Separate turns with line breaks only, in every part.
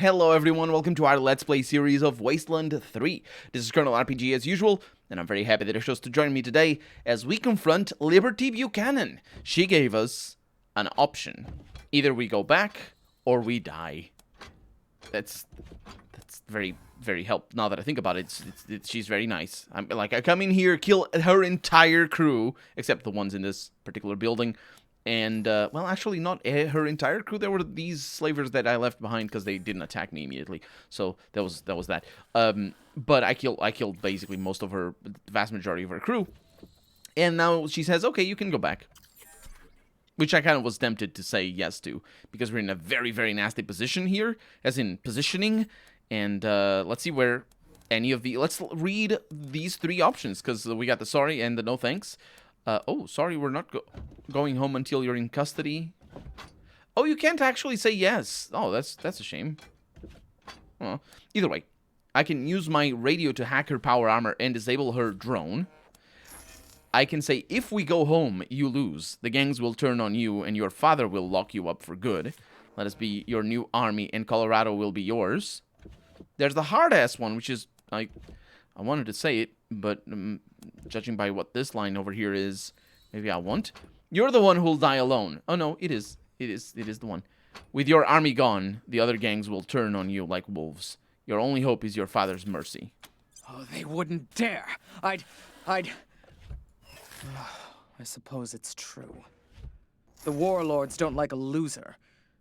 Hello everyone, welcome to our Let's Play series of Wasteland 3. This is Colonel RPG as usual, and I'm very happy that you chose to join me today as we confront Liberty Buchanan. She gave us an option. Either we go back, or we die. That's very, very helpful. Now that I think about it, she's very nice. I come in here, kill her entire crew, except the ones in this particular building. And, well, actually, not her entire crew. There were these slavers that I left behind because they didn't attack me immediately. So that was that. But I killed basically most of her, the vast majority of her crew. And now she says, okay, you can go back. Which I kind of was tempted to say yes to, because we're in a very, very nasty position here, as in positioning. And let's see where any of the... Let's read these three options, because we got the sorry and the no thanks. Oh, sorry, we're not going home until you're in custody. Oh, you can't actually say yes. Oh, that's a shame. Well, either way, I can use my radio to hack her power armor and disable her drone. I can say, if we go home, you lose. The gangs will turn on you, and your father will lock you up for good. Let us be your new army, and Colorado will be yours. There's the hard-ass one, which is... I wanted to say it, but judging by what this line over here is, maybe I won't. You're the one who'll die alone. Oh, no, it is. It is the one. With your army gone, the other gangs will turn on you like wolves. Your only hope is your father's mercy.
Oh, they wouldn't dare. I suppose it's true. The warlords don't like a loser,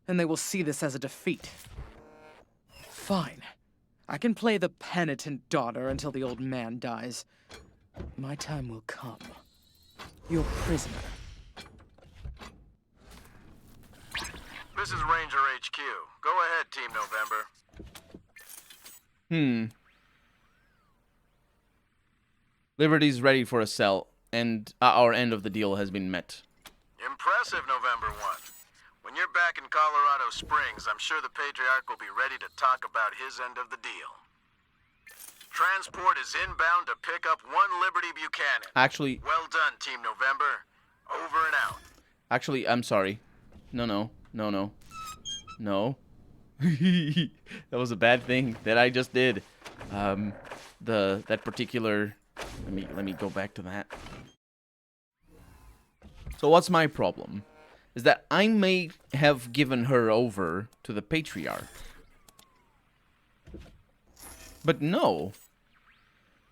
and they will see this as a defeat. Fine. I can play the penitent daughter until the old man dies. My time will come. You're prisoner.
This is Ranger HQ. Go ahead, Team November.
Liberty's ready for a cell, and our end of the deal has been met.
Impressive, November 1. When you're back in Colorado Springs, I'm sure the Patriarch will be ready to talk about his end of the deal. Transport is inbound to pick up one Liberty Buchanan.
Actually...
Well done, Team November. Over and out.
Actually, I'm sorry. No. That was a bad thing that I just did. That particular... Let me go back to that. So what's my problem? Is that I may have given her over to the Patriarch. But no.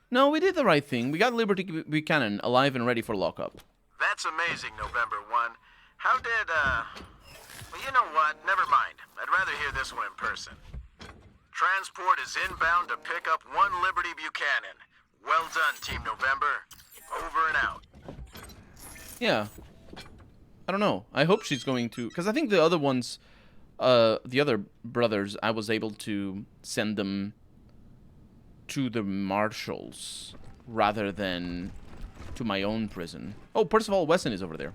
No, we did the right thing. We got Liberty Buchanan alive and ready for lockup.
That's amazing, November 1. How did, Well, you know what? Never mind. I'd rather hear this one in person. Transport is inbound to pick up one Liberty Buchanan. Well done, Team November. Over and out.
Yeah. I don't know. I hope she's going to... Because I think the other ones... the other brothers, I was able to send them to the marshals rather than to my own prison. Oh, first of all, Weston is over there.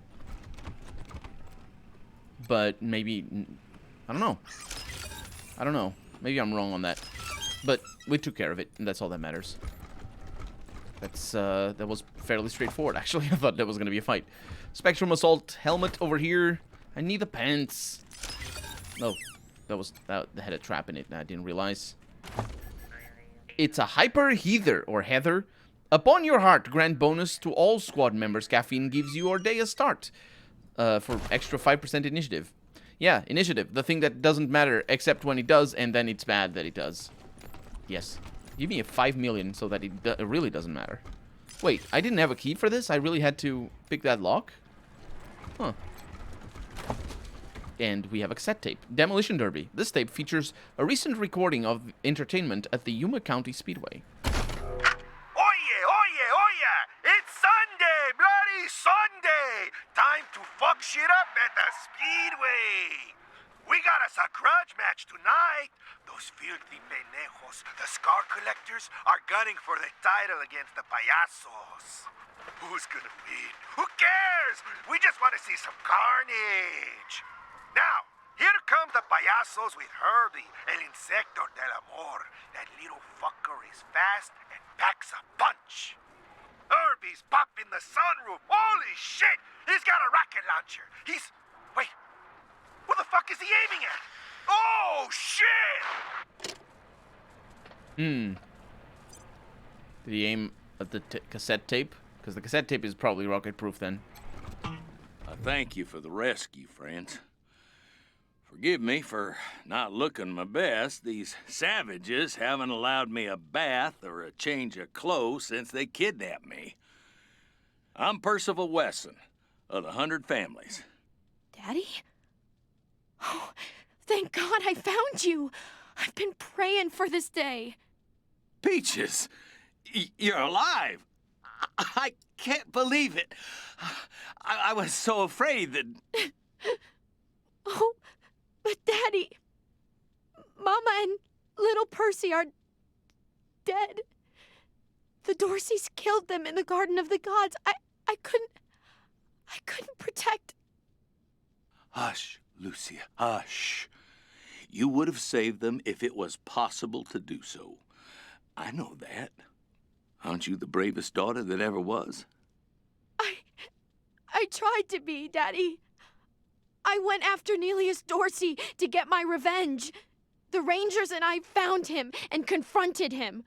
But maybe... I don't know. Maybe I'm wrong on that. But we took care of it, and that's all that matters. That was fairly straightforward, actually. I thought that was going to be a fight. Spectrum Assault helmet over here. I need the pants. No, that had a trap in it, and I didn't realize. It's a Hyper Heather, or Heather. Upon your heart, grant bonus to all squad members. Caffeine gives your day a start. For extra 5% initiative. Yeah, initiative. The thing that doesn't matter except when it does, and then it's bad that it does. Yes. Give me a 5 million so that it really doesn't matter. Wait, I didn't have a key for this? I really had to pick that lock? Huh. And we have a cassette tape. Demolition Derby. This tape features a recent recording of entertainment at the Yuma County Speedway.
Oye! It's Sunday! Bloody Sunday! Time to fuck shit up at the Speedway! We got us a grudge match tonight! Those filthy pendejos, the Scar Collectors, are gunning for the title against the Payasos. Who's gonna win? Who cares? We just want to see some carnage! Now, here come the Payasos with Herbie, El Insecto del Amor. That little fucker is fast and packs a punch. Herbie's popping the sunroof. Holy shit! He's got a rocket launcher. Wait, what the fuck is he aiming at? Oh, shit!
Hmm. Did he aim at the cassette tape? Because the cassette tape is probably rocket-proof then.
I thank you for the rescue, friends. Forgive me for not looking my best. These savages haven't allowed me a bath or a change of clothes since they kidnapped me. I'm Percival Wesson of the 100 Families.
Daddy? Oh, thank God I found you. I've been praying for this day.
Peaches, you're alive. I can't believe it. I was so afraid that...
Oh, but Daddy, Mama and little Percy are dead. The Dorseys killed them in the Garden of the Gods. I couldn't protect.
Hush, Lucia, hush. You would have saved them if it was possible to do so. I know that. Aren't you the bravest daughter that ever was?
I tried to be, Daddy. I went after Nelius Dorsey to get my revenge. The Rangers and I found him and confronted him.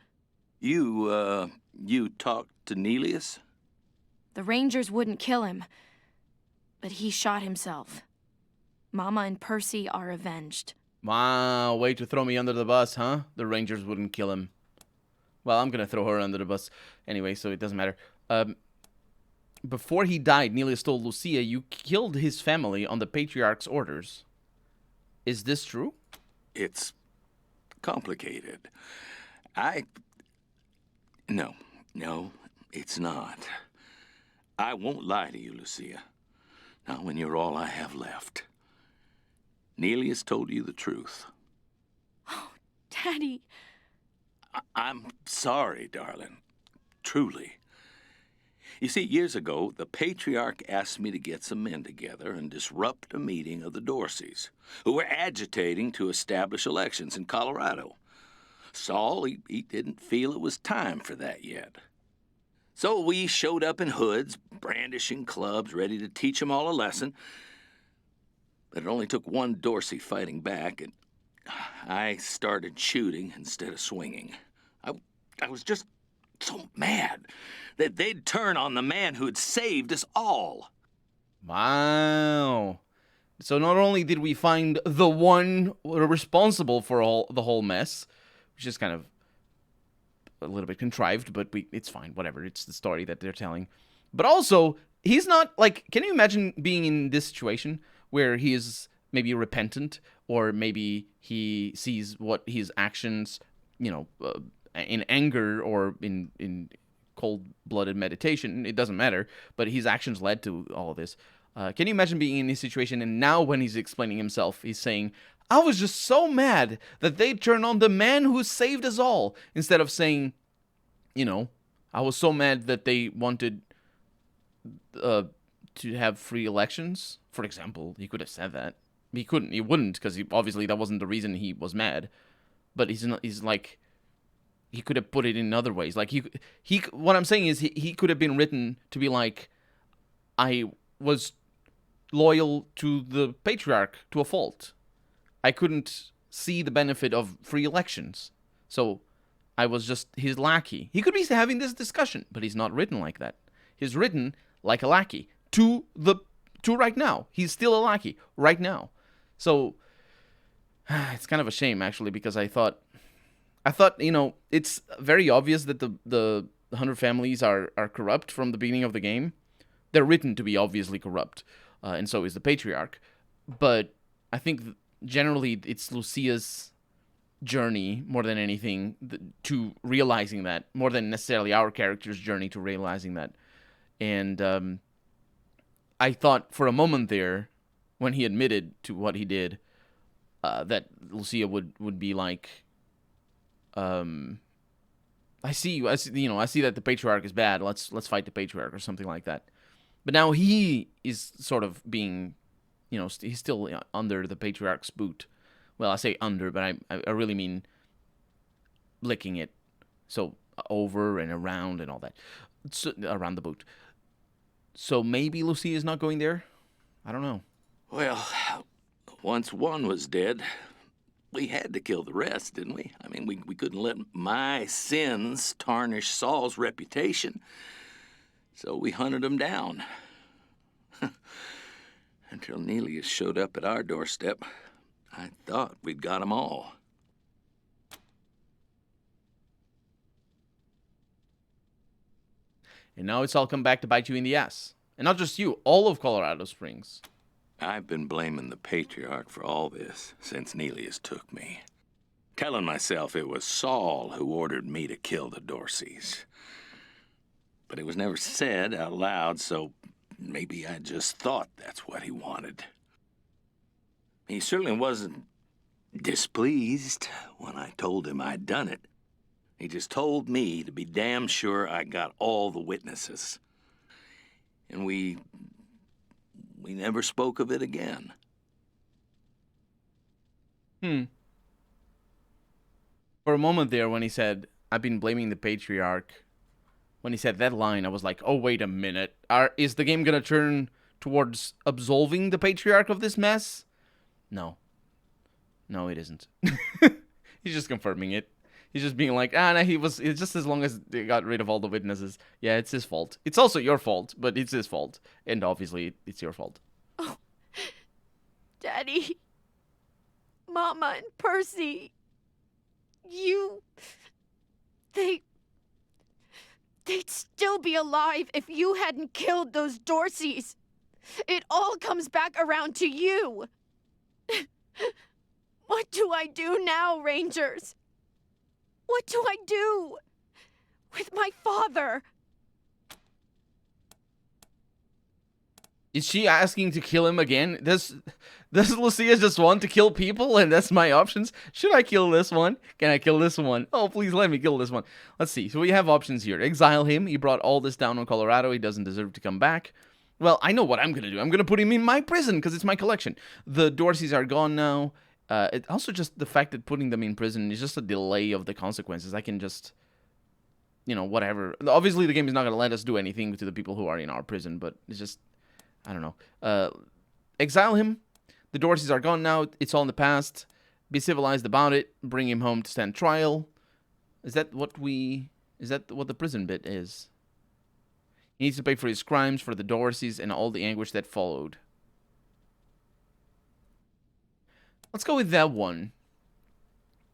You talked to Nelius?
The Rangers wouldn't kill him, but he shot himself. Mama and Percy are avenged.
Wow, way to throw me under the bus, huh? The Rangers wouldn't kill him. Well, I'm gonna throw her under the bus anyway, so it doesn't matter. Before he died, Nelius told Lucia you killed his family on the Patriarch's orders. Is this true?
It's complicated. No, it's not. I won't lie to you, Lucia. Not when you're all I have left. Nelius told you the truth.
Oh, Daddy.
I'm sorry, darling. Truly. You see, years ago, the Patriarch asked me to get some men together and disrupt a meeting of the Dorseys, who were agitating to establish elections in Colorado. Saul, he didn't feel it was time for that yet. So we showed up in hoods, brandishing clubs, ready to teach them all a lesson. But it only took one Dorsey fighting back, and I started shooting instead of swinging. I was just so mad that they'd turn on the man who had saved us all.
Wow. So not only did we find the one responsible for the whole mess, which is kind of a little bit contrived, but it's fine, whatever. It's the story that they're telling. But also, he's not, like, can you imagine being in this situation where he is maybe repentant, or maybe he sees what his actions, in anger or in cold-blooded meditation, it doesn't matter, but his actions led to all of this. Can you imagine being in this situation, and now when he's explaining himself, he's saying, I was just so mad that they turned on the man who saved us all, instead of saying, I was so mad that they wanted to have free elections, for example. He could have said that. He couldn't. He wouldn't, because obviously that wasn't the reason he was mad. But he's like, he could have put it in other ways. Like what I'm saying is he could have been written to be like, I was loyal to the Patriarch to a fault. I couldn't see the benefit of free elections, so I was just his lackey. He could be having this discussion, but he's not written like that. He's written like a lackey to right now. He's still a lackey right now. So it's kind of a shame, actually, because I thought, it's very obvious that the 100 Families are corrupt from the beginning of the game. They're written to be obviously corrupt, and so is the Patriarch. But I think generally it's Lucia's journey more than anything to realizing that, more than necessarily our character's journey to realizing that. And I thought for a moment there, when he admitted to what he did, that Lucia would be like, I see that the Patriarch is bad. Let's fight the Patriarch or something like that. But now he is sort of being, he's still under the Patriarch's boot. Well, I say under, but I really mean licking it. So over and around and all that. So, around the boot. So maybe Lucia is not going there? I don't know.
Well, once one was dead, we had to kill the rest, didn't we? I mean, we couldn't let my sins tarnish Saul's reputation. So we hunted him down. Until Nelius showed up at our doorstep, I thought we'd got 'em all.
And now it's all come back to bite you in the ass. And not just you, all of Colorado Springs.
I've been blaming the patriarch for all this since Nelius took me. Telling myself it was Saul who ordered me to kill the Dorseys. But it was never said out loud, so maybe I just thought that's what he wanted. He certainly wasn't displeased when I told him I'd done it. He just told me to be damn sure I got all the witnesses. And we never spoke of it again.
For a moment there when he said, I've been blaming the patriarch, when he said that line, I was like, oh, wait a minute. Is the game going to turn towards absolving the patriarch of this mess? No. No, it isn't. He's just confirming it. He's just being like, no, it's just as long as they got rid of all the witnesses. Yeah, it's his fault. It's also your fault, but it's his fault. And obviously, it's your fault.
Oh, Daddy, Mama, and Percy, they'd still be alive if you hadn't killed those Dorseys. It all comes back around to you. What do I do now, Rangers? What do I do with my father?
Is she asking to kill him again? Does Lucia just want to kill people and that's my options? Should I kill this one? Can I kill this one? Oh, please let me kill this one. Let's see. So we have options here. Exile him. He brought all this down on Colorado. He doesn't deserve to come back. Well, I know what I'm going to do. I'm going to put him in my prison because it's my collection. The Dorseys are gone now. Also just the fact that putting them in prison is just a delay of the consequences. I can just, whatever. Obviously, the game is not going to let us do anything to the people who are in our prison, but it's just, I don't know. Exile him. The Dorseys are gone now. It's all in the past. Be civilized about it. Bring him home to stand trial. Is that what the prison bit is? He needs to pay for his crimes, for the Dorseys, and all the anguish that followed. Let's go with that one.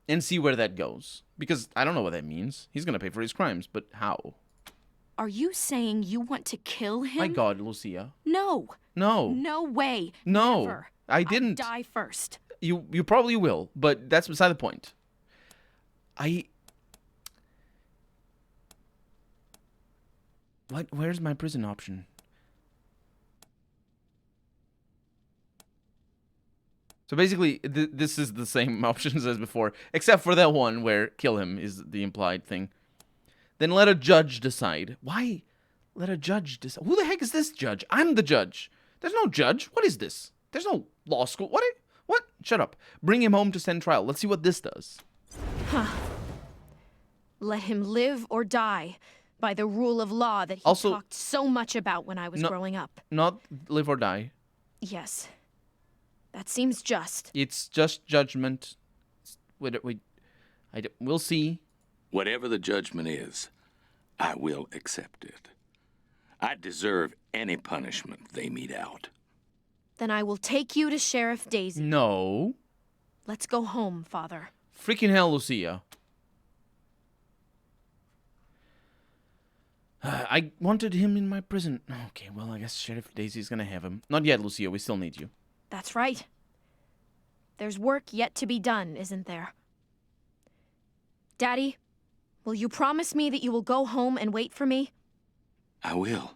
And see where that goes. Because I don't know what that means. He's going to pay for his crimes, but how?
Are you saying you want to kill him?
My God, Lucia.
No.
No.
No way.
No.
Never.
I didn't.
I'll die first.
You probably will, but that's beside the point. Where's my prison option? So basically, this is the same options as before, except for that one where kill him is the implied thing. Then let a judge decide. Why? Let a judge decide. Who the heck is this judge? I'm the judge. There's no judge. What is this? There's no law school. What? Shut up. Bring him home to stand trial. Let's see what this does.
Huh. Let him live or die by the rule of law that he
Also,
talked so much about when I was growing up.
Not live or die.
Yes. That seems just.
It's just judgment. We'll see.
Whatever the judgment is, I will accept it. I deserve any punishment they mete out.
Then I will take you to Sheriff Daisy.
No.
Let's go home, Father.
Freaking hell, Lucia. I wanted him in my prison. Okay, well, I guess Sheriff Daisy's gonna have him. Not yet, Lucia. We still need you.
That's right. There's work yet to be done, isn't there? Daddy, will you promise me that you will go home and wait for me?
I will.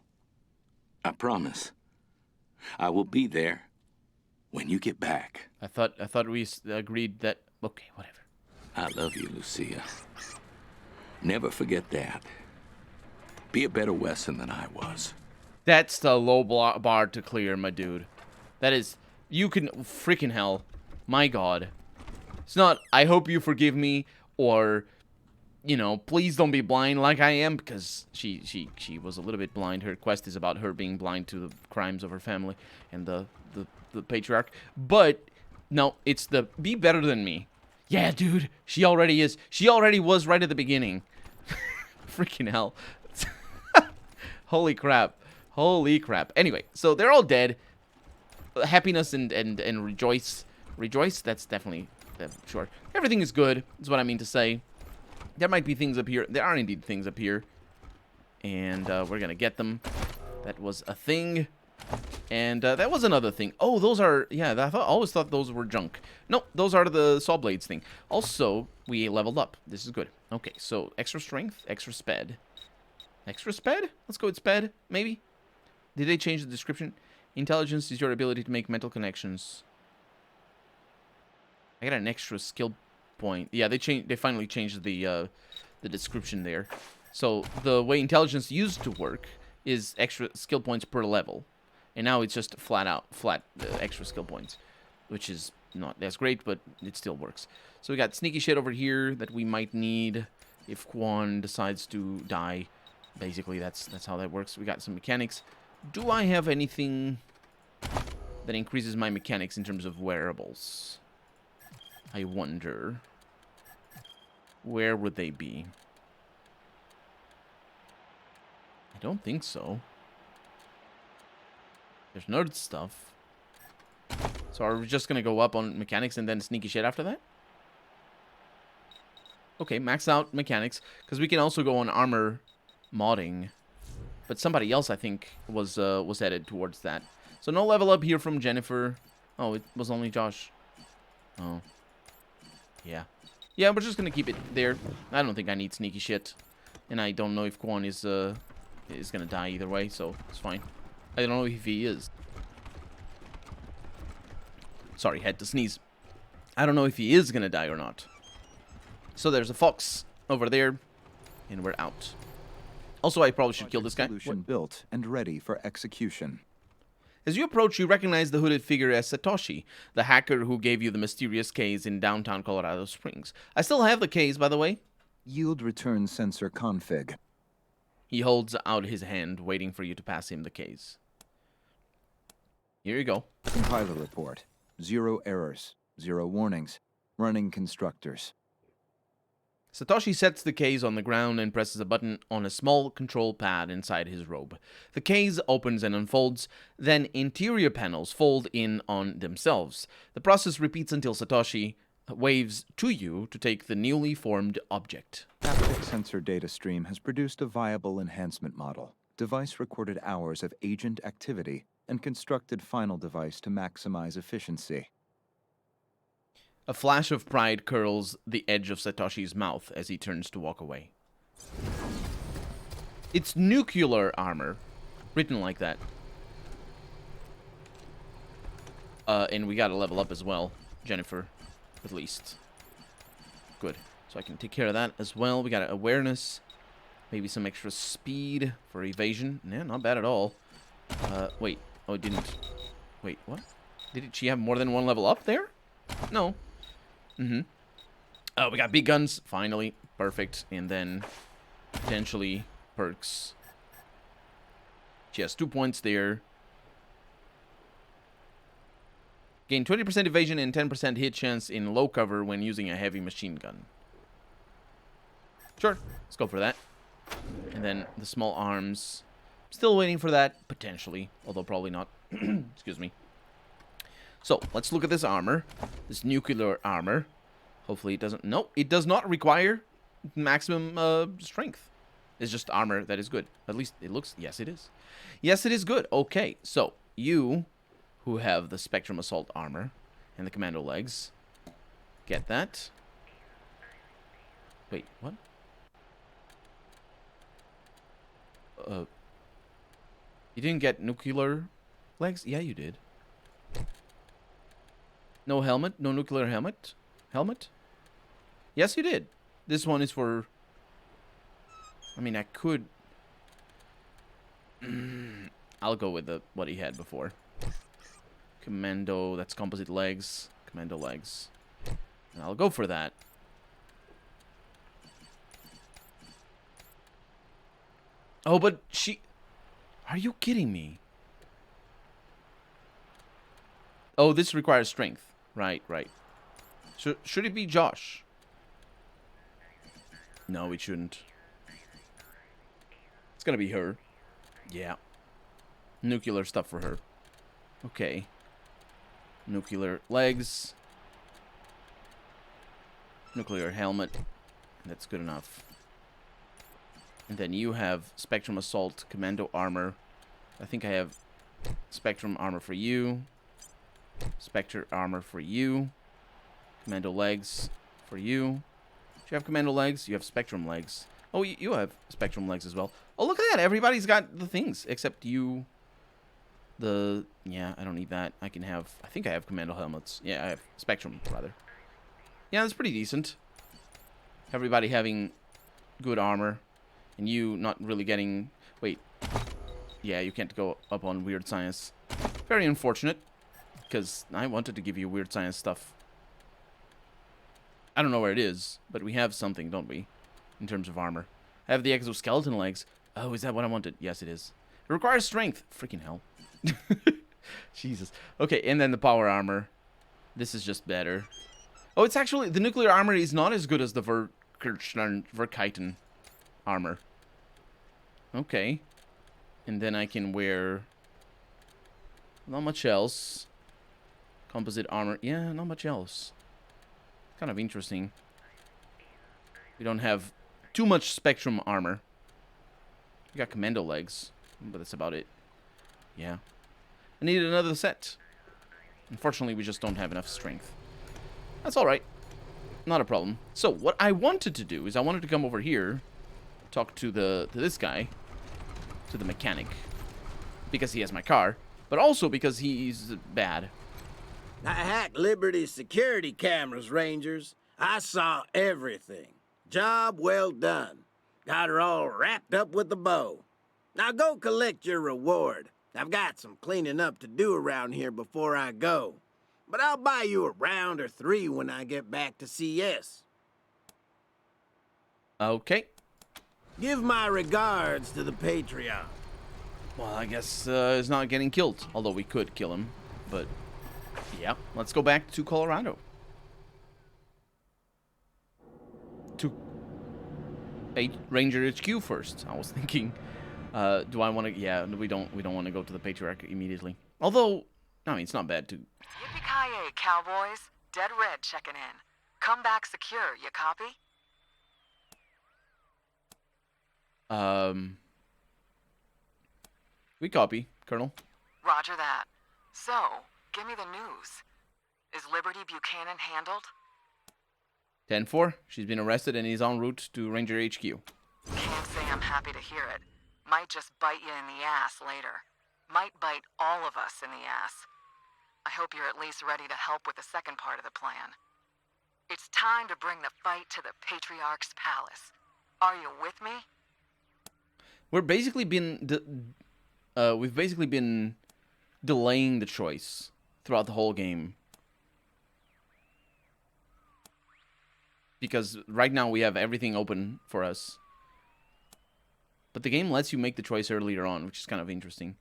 I promise. I will be there when you get back.
I thought we agreed that... Okay, whatever.
I love you, Lucia. Never forget that. Be a better Wesson than I was.
That's the low bar to clear, my dude. That is... You can... Freaking hell. My God. It's not, I hope you forgive me, or... please don't be blind like I am, because she was a little bit blind. Her quest is about her being blind to the crimes of her family and the patriarch. But, no, it's the be better than me. Yeah, dude. She already is. She already was right at the beginning. Freaking hell. Holy crap. Holy crap. Anyway, so they're all dead. Happiness and rejoice. Rejoice? That's definitely... sure. Everything is good, is what I mean to say. There might be things up here. There are indeed things up here. And we're going to get them. That was a thing. And that was another thing. Oh, those are... Yeah, I always thought those were junk. No, those are the saw blades thing. Also, we leveled up. This is good. Okay, so extra strength, extra sped. Extra sped? Let's go with sped, maybe? Did they change the description? Intelligence is your ability to make mental connections. I got an extra skill point. Yeah, they finally changed the description there. So the way intelligence used to work is extra skill points per level. And now it's just flat extra skill points, which is not as great, but it still works. So we got sneaky shit over here that we might need if Quan decides to die. Basically, that's how that works. We got some mechanics. Do I have anything that increases my mechanics in terms of wearables? I wonder. Where would they be? I don't think so. There's nerd stuff. So are we just going to go up on mechanics and then sneaky shit after that? Okay, max out mechanics. Because we can also go on armor modding. But somebody else, I think, was headed towards that. So no level up here from Jennifer. Oh, it was only Josh. Oh. Yeah. Yeah, we're just going to keep it there. I don't think I need sneaky shit. And I don't know if Quan is going to die either way, so it's fine. I don't know if he is. Sorry, had to sneeze. I don't know if he is going to die or not. So there's a fox over there, and we're out. Also, I probably should kill this guy.
Solution built and ready for execution.
As you approach, you recognize the hooded figure as Satoshi, the hacker who gave you the mysterious case in downtown Colorado Springs. I still have the case, by the way.
Yield return sensor config.
He holds out his hand, waiting for you to pass him the case. Here you go.
Compiler report. 0 errors. 0 warnings. Running constructors.
Satoshi sets the case on the ground and presses a button on a small control pad inside his robe. The case opens and unfolds, then interior panels fold in on themselves. The process repeats until Satoshi waves to you to take the newly formed object.
Haptic sensor data stream has produced a viable enhancement model. Device recorded hours of agent activity and constructed final device to maximize efficiency.
A flash of pride curls the edge of Satoshi's mouth as he turns to walk away. It's nuclear armor, written like that. And we gotta level up as well, Jennifer, at least. Good. So I can take care of that as well. We got awareness, maybe some extra speed for evasion. Yeah, not bad at all. Wait. Oh, it didn't. Wait, what? Did she have more than one level up there? No. Oh, we got big guns, finally. Perfect. And then, potentially, perks. She has 2 points there. Gain 20% evasion and 10% hit chance in low cover when using a heavy machine gun. Sure, let's go for that. And then the small arms. Still waiting for that, potentially. Although probably not. Excuse me. So, let's look at this armor. This nuclear armor. Hopefully it doesn't... No, it does not require maximum strength. It's just armor that is good. At least it looks... Yes, it is. Yes, it is good. Okay, so you who have the Spectrum Assault armor and the Commando legs, get that. Wait, what? You didn't get nuclear legs? Yeah, you did. No helmet? No nuclear helmet? Helmet? Yes, you did. This one is for... I mean, I could... I'll go with what he had before. Commando, that's composite legs. Commando legs. And I'll go for that. Oh, but she... Are you kidding me? Oh, this requires strength. Right, right. Should it be Josh? No, it shouldn't. It's gonna be her. Yeah. Nuclear stuff for her. Okay. Nuclear legs. Nuclear helmet. That's good enough. And then you have Spectrum Assault, Commando Armor. I think I have Spectrum Armor for you. Spectre Armor for you. Commando Legs for you. Do you have Commando Legs? You have Spectrum Legs. Oh, you have Spectrum Legs as well. Oh, look at that. Everybody's got the things except you. Yeah, I don't need that. I think I have Commando Helmets. Yeah, I have Spectrum, rather. Yeah, that's pretty decent. Everybody having good armor. And you not really getting... Wait. Yeah, you can't go up on Weird Science. Very unfortunate. Because I wanted to give you Weird Science stuff. I don't know where it is, but we have something, don't we? In terms of armor. I have the exoskeleton legs. Oh, is that what I wanted? Yes, it is. It requires strength. Freaking hell. Jesus. Okay, and then the power armor. This is just better. Oh, it's actually... The nuclear armor is not as good as the Verkiten armor. Okay. And then I can wear... Not much else. Composite armor. Yeah, not much else. Kind of interesting. We don't have too much Spectrum armor. We got Commando legs, but that's about it. Yeah. I needed another set. Unfortunately, we just don't have enough strength. That's alright. Not a problem. So, what I wanted to do is I wanted to come over here, talk to this guy, to the mechanic, because he has my car, but also because he's bad.
I hacked Liberty's security cameras, Rangers. I saw everything. Job well done. Got her all wrapped up with a bow. Now go collect your reward. I've got some cleaning up to do around here before I go. But I'll buy you a round or 3 when I get back to CS.
Okay.
Give my regards to the Patriarch.
Well, I guess he's not getting killed, although we could kill him, but... Yeah, let's go back to Colorado. To Ranger HQ first. I was thinking, do I want to? Yeah, we don't want to go to the Patriarch immediately. Although, I mean, it's not bad to.
Yippee-ki-yay, cowboys! Dead Red checking in. Come back secure. You copy?
We copy, Colonel.
Roger that. So, give me the news. Is Liberty Buchanan handled?
10-4. She's been arrested and is en route to Ranger HQ.
Can't say I'm happy to hear it. Might just bite you in the ass later. Might bite all of us in the ass. I hope you're at least ready to help with the second part of the plan. It's time to bring the fight to the Patriarch's palace. Are you with me?
We've basically been delaying the choice throughout the whole game. Because right now we have everything open for us. But the game lets you make the choice earlier on, which is kind of interesting.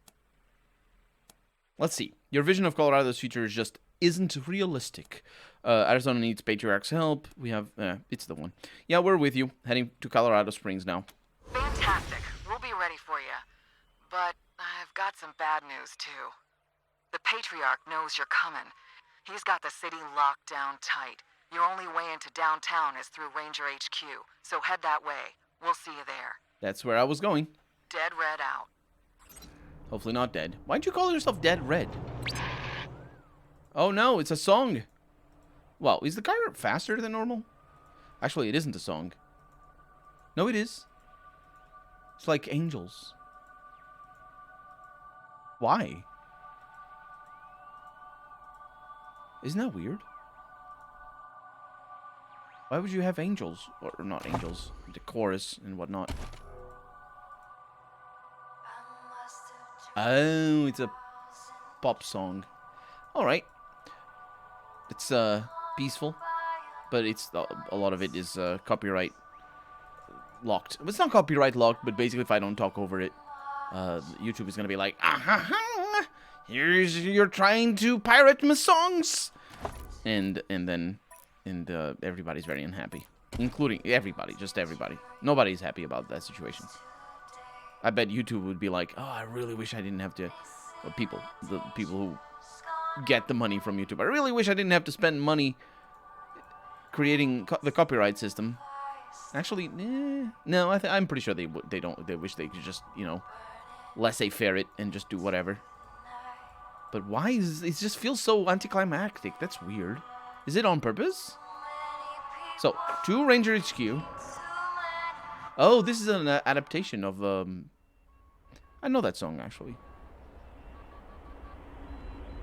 Let's see. Your vision of Colorado's future isn't realistic. Arizona needs Patriarch's help. We have... it's the one. Yeah, we're with you. Heading to Colorado Springs now.
Fantastic. We'll be ready for you. But I've got some bad news, too. The Patriarch knows you're coming. He's got the city locked down tight. Your only way into downtown is through Ranger HQ, so head that way. We'll see you there.
That's where I was going.
Dead Red out.
Hopefully not dead. Why'd you call yourself Dead Red? Oh no, it's a song. Wow, is the car faster than normal? Actually, it isn't a song. No, it is. It's like angels. Why? Isn't that weird? Why would you have angels? Or not angels. The chorus and whatnot. Oh, it's a pop song. Alright. It's peaceful. But it's a lot of it is copyright locked. It's not copyright locked, but basically if I don't talk over it, YouTube is going to be like, you're trying to pirate my songs. And then and everybody's very unhappy, including everybody, just everybody. Nobody's happy about that situation. I bet YouTube would be like, oh, I really wish I didn't have to, or the people who get the money from YouTube, I really wish I didn't have to spend money creating the copyright system. Actually, no, I'm pretty sure they wish they could just, you know, laissez-faire it and just do whatever. But why is it just feels so anticlimactic? That's weird. Is it on purpose? So, to Ranger HQ. Oh, this is an adaptation of I know that song actually.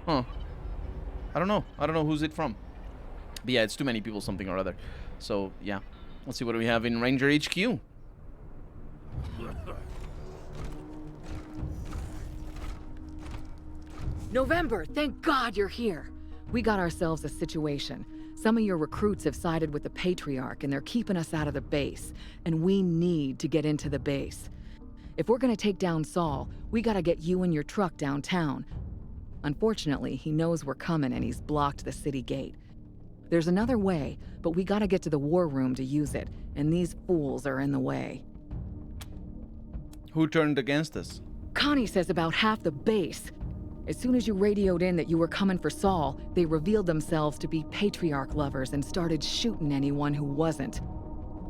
Huh. I don't know who's it from. But yeah, it's too many people something or other. So, yeah. Let's see what do we have in Ranger HQ.
November, thank God you're here. We got ourselves a situation. Some of your recruits have sided with the Patriarch and they're keeping us out of the base. And we need to get into the base. If we're gonna take down Saul, we gotta get you and your truck downtown. Unfortunately, he knows we're coming and he's blocked the city gate. There's another way, but we gotta get to the war room to use it, and these fools are in the way.
Who turned against us?
Connie says about half the base. As soon as you radioed in that you were coming for Saul, they revealed themselves to be Patriarch lovers and started shooting anyone who wasn't.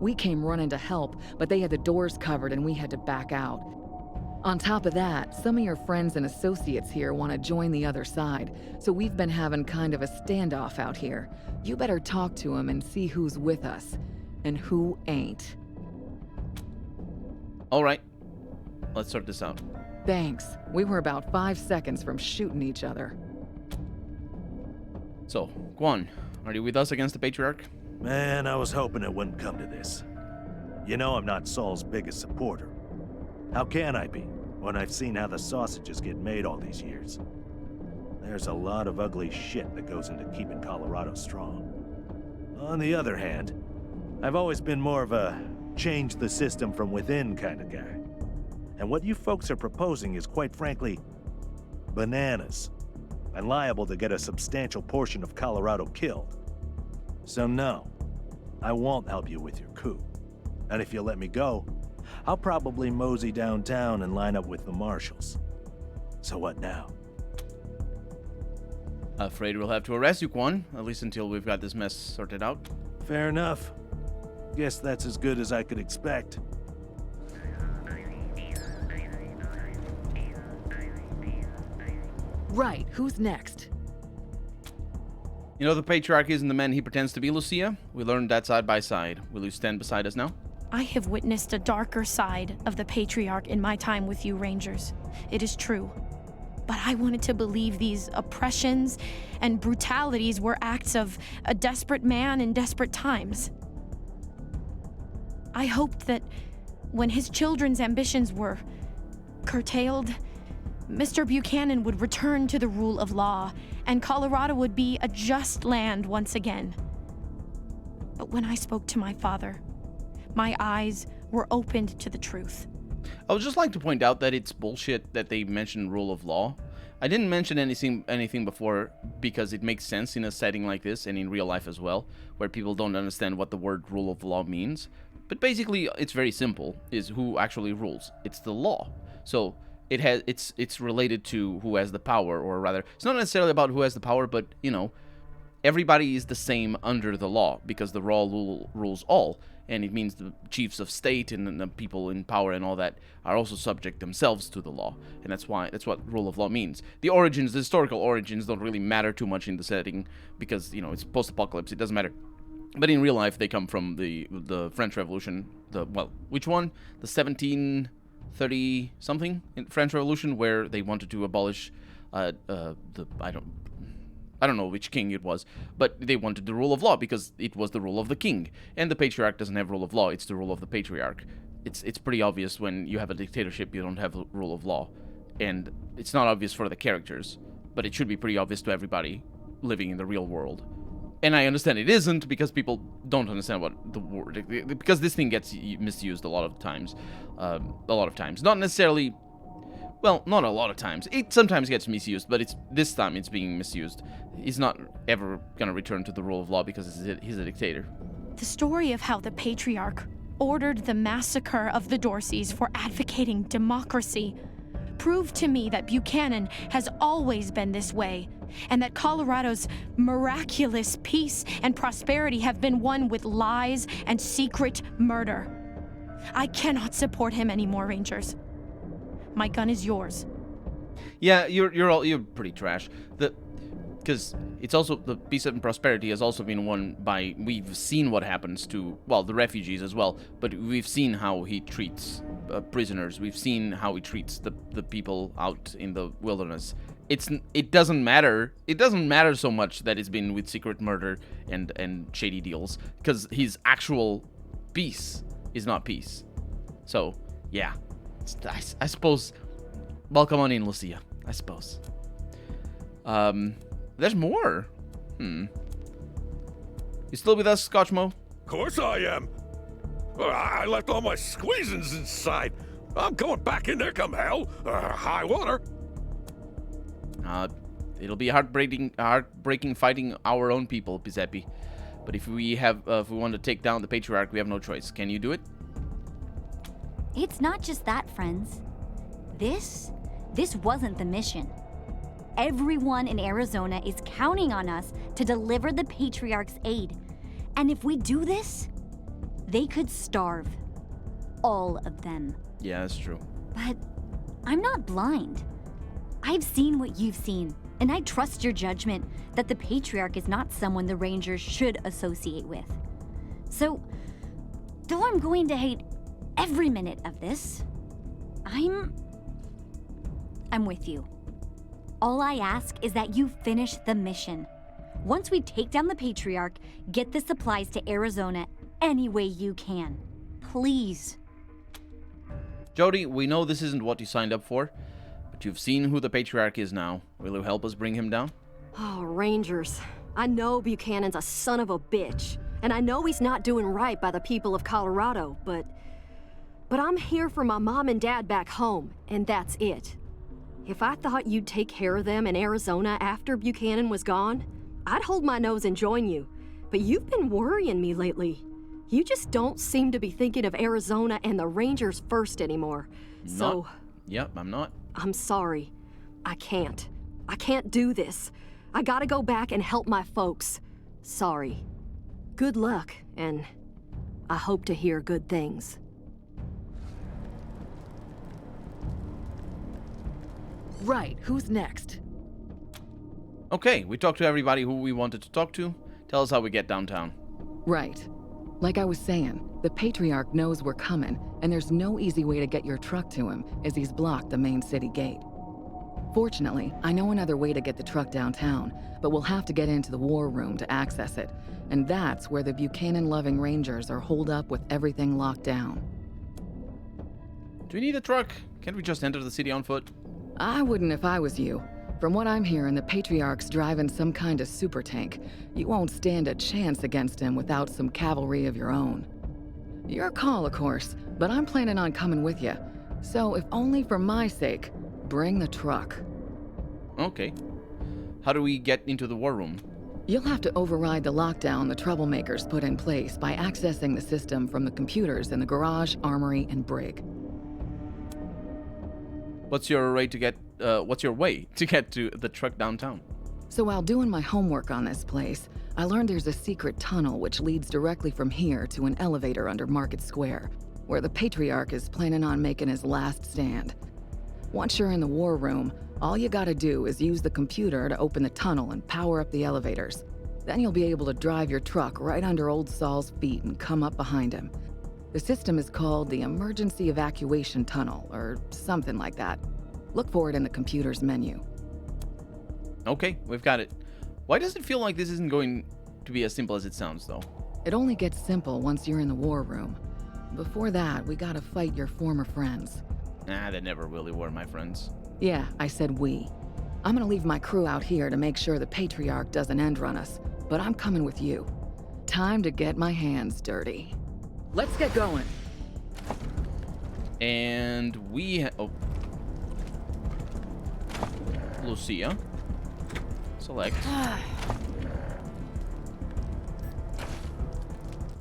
We came running to help, but they had the doors covered and we had to back out. On top of that, some of your friends and associates here want to join the other side, so we've been having kind of a standoff out here. You better talk to them and see who's with us, and who ain't.
Alright. Let's sort this out.
Thanks. We were about 5 seconds from shooting each other.
So, Guan, are you with us against the Patriarch?
Man, I was hoping it wouldn't come to this. You know I'm not Saul's biggest supporter. How can I be, when I've seen how the sausages get made all these years? There's a lot of ugly shit that goes into keeping Colorado strong. On the other hand, I've always been more of a change the system from within kind of guy. And what you folks are proposing is, quite frankly, bananas, and liable to get a substantial portion of Colorado killed. So no, I won't help you with your coup. And if you let me go, I'll probably mosey downtown and line up with the marshals. So what now?
Afraid we'll have to arrest you, Quan, at least until we've got this mess sorted out.
Fair enough. Guess that's as good as I could expect.
Right, who's next?
You know the Patriarch isn't the man he pretends to be, Lucia? We learned that side by side. Will you stand beside us now?
I have witnessed a darker side of the Patriarch in my time with you, Rangers. It is true. But I wanted to believe these oppressions and brutalities were acts of a desperate man in desperate times. I hoped that when his children's ambitions were curtailed, Mr. Buchanan would return to the rule of law, and Colorado would be a just land once again. But when I spoke to my father, my eyes were opened to the truth.
I would just like to point out that it's bullshit that they mention rule of law. I didn't mention anything before because it makes sense in a setting like this and in real life as well, where people don't understand what the word rule of law means. But basically, it's very simple, is who actually rules. It's the law. So it's related to who has the power, or rather, it's not necessarily about who has the power, but, you know, everybody is the same under the law because the law rules all. And it means the chiefs of state and the people in power and all that are also subject themselves to the law. And that's what rule of law means. The historical origins don't really matter too much in the setting because, you know, it's post-apocalypse, it doesn't matter. But in real life, they come from the French Revolution, which one? The 1730-something French Revolution, where they wanted to abolish I don't know which king it was, but they wanted the rule of law because it was the rule of the king. And the Patriarch doesn't have rule of law, it's the rule of the Patriarch. It's pretty obvious when you have a dictatorship you don't have a rule of law. And it's not obvious for the characters, but it should be pretty obvious to everybody living in the real world. And I understand it isn't because people don't understand what the word... Because this thing gets misused a lot of times. Not necessarily... Well, not a lot of times. It sometimes gets misused, but this time it's being misused. He's not ever gonna return to the rule of law because he's a dictator.
The story of how the Patriarch ordered the massacre of the Dorseys for advocating democracy proved to me that Buchanan has always been this way, and that Colorado's miraculous peace and prosperity have been won with lies and secret murder. I cannot support him anymore, Rangers. My gun is yours.
Yeah, you're pretty trash. Because it's also, the peace and prosperity has also been won by, we've seen what happens to, well, the refugees as well, but we've seen how he treats prisoners. We've seen how he treats the people out in the wilderness. It doesn't matter. It doesn't matter so much that it's been with secret murder and shady deals, because his actual peace is not peace. So, yeah. I suppose, welcome on in, Lucia. I suppose. There's more. You still with us, Scotchmo?
Of course I am. I left all my squeezins inside. I'm going back in there come hell, high water.
It'll be heartbreaking fighting our own people, Giuseppe. But if we want to take down the Patriarch, we have no choice. Can you do it?
It's not just that, friends. This wasn't the mission. Everyone in Arizona is counting on us to deliver the Patriarch's aid. And if we do this, they could starve. All of them.
Yeah, that's true.
But I'm not blind. I've seen what you've seen, and I trust your judgment that the Patriarch is not someone the Rangers should associate with. So, though I'm going to hate every minute of this, I'm with you. All I ask is that you finish the mission. Once we take down the Patriarch, get the supplies to Arizona any way you can. Please.
Jody, we know this isn't what you signed up for, but you've seen who the Patriarch is now. Will you help us bring him down?
Oh, Rangers. I know Buchanan's a son of a bitch, and I know he's not doing right by the people of Colorado, but I'm here for my mom and dad back home, and that's it. If I thought you'd take care of them in Arizona after Buchanan was gone, I'd hold my nose and join you. But you've been worrying me lately. You just don't seem to be thinking of Arizona and the Rangers first anymore. So...
Yep, I'm not.
I'm sorry. I can't do this. I gotta go back and help my folks. Sorry. Good luck, and I hope to hear good things.
Right, who's next?
Okay, we talked to everybody who we wanted to talk to. Tell us how we get downtown.
Right. Like I was saying, the Patriarch knows we're coming, and there's no easy way to get your truck to him, as he's blocked the main city gate. Fortunately, I know another way to get the truck downtown, but we'll have to get into the war room to access it, and that's where the Buchanan-loving Rangers are holed up with everything locked down.
Do we need a truck? Can't we just enter the city on foot?
I wouldn't if I was you. From what I'm hearing, the Patriarch's driving some kind of super tank. You won't stand a chance against him without some cavalry of your own. Your call, of course, but I'm planning on coming with you. So, if only for my sake, bring the truck.
Okay. How do we get into the war room?
You'll have to override the lockdown the troublemakers put in place by accessing the system from the computers in the garage, armory, and brig.
What's your way to get to the truck downtown?
So while doing my homework on this place, I learned there's a secret tunnel which leads directly from here to an elevator under Market Square, where the Patriarch is planning on making his last stand. Once you're in the war room, all you gotta do is use the computer to open the tunnel and power up the elevators. Then you'll be able to drive your truck right under Old Saul's feet and come up behind him. The system is called the Emergency Evacuation Tunnel, or something like that. Look for it in the computer's menu.
Okay, we've got it. Why does it feel like this isn't going to be as simple as it sounds, though?
It only gets simple once you're in the war room. Before that, we gotta fight your former friends.
They never really were my friends.
Yeah, I said we. I'm gonna leave my crew out here to make sure the Patriarch doesn't end run us, but I'm coming with you. Time to get my hands dirty. Let's get going.
And we Lucia. Select.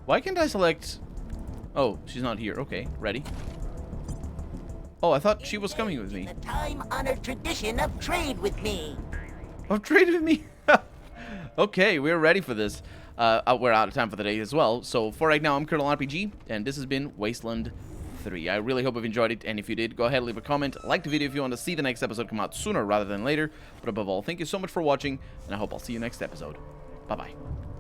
Why can't I select... Oh, she's not here. Okay, ready. Oh, I thought she was coming with me.
The time-honored tradition of trade with me.
Of trade with me? Okay, we're ready for this. We're out of time for the day as well. So for right now, I'm Colonel RPG, and this has been Wasteland 3. I really hope you've enjoyed it, and if you did, go ahead and leave a comment. Like the video if you want to see the next episode come out sooner rather than later. But above all, thank you so much for watching, and I hope I'll see you next episode. Bye-bye.